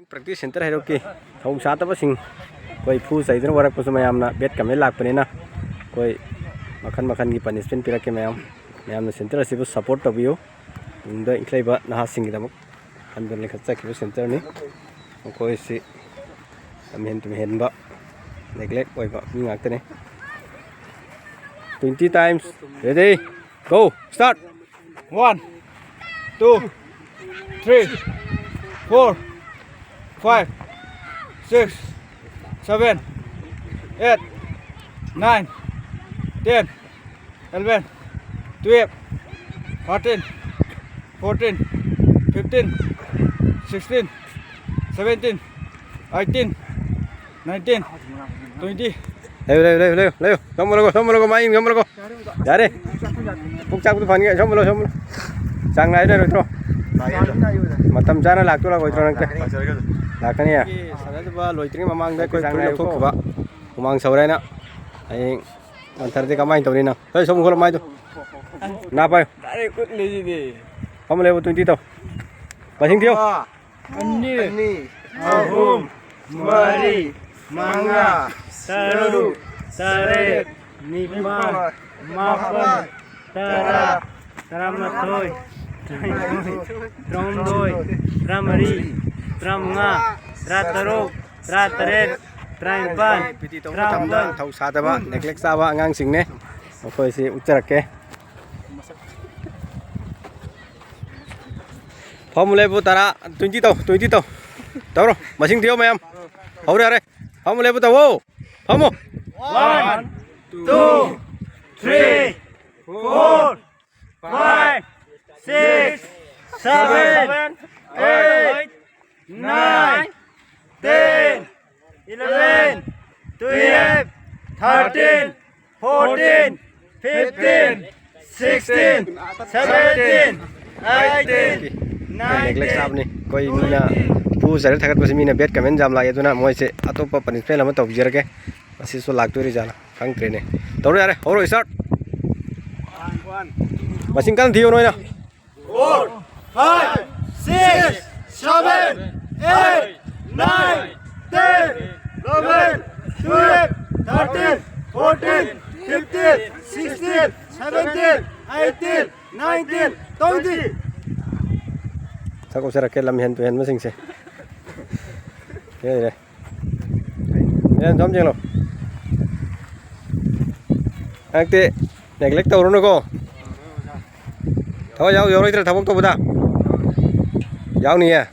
practice center Heirok ki thong sa ta basing koi phu sai den warak pusu mayam na bet kamel lak pani na koi makhan gi punishment pirak ke mayam na center asibu support tabiyo inda inklai ba na sing gi damuk andon le khatsa ki center ni koi si tum hen ba neglect koi ba mi ngak tane 20 times ready go start 1 2 3 4 5 6 7 8 9 10 11 12 13 14 15 16 17 18 19 20 Leo xong rồi mai xong rồi dạ đi phúc chắc tôi phần cái xong rồi sang này đây rồi thôi mà tâm trạng nó lạc tôi là rồi thôi lạc cái này sáng nay tôi lôi tiếng mà mang đây coi sang này phúc các bạn mang sầu đây nè ấy còn thật thì cảm ơn tàu đi nào thôi xong rồi mai tôi nạp ơi không lấy một tuần tí tàu và xin thiếu Ani Ahum Mari Manga Saru Saret Nipah Mapan Tara Taramathoy Tromdoi Tramari Tramnga Tratarok Trataret Trampan Tramdan thâu sa ta ba neglect sa ba ngang sing ne khoi si ucharak ke formula bu tara 20 tàu tàu rồi mà xin thiếu mấy em hầu ra đây formula bu tàu vô phong 1 2 3 4 5 6 7 8 9 10 11 12 13 14 15 16 17 18 neglect sa ni koi mina pu sare thagat pasi mina bet comment jam la yaduna moi se atopa punishment lama to bijara ke asi so lag to ri jala kang tre ne to re horo start masing kan thiyo noi na 4 5 6 7 8 9 10 11 12 13 14 15 16 17 18 19 20 sao cô sẽ rakit làm hiện tụi hiện mới sinh sẽ thế này nên giống như nào anh tị neglect tàu nó cô thôi giáo rồi thằng bốc tàu ta giáo nè à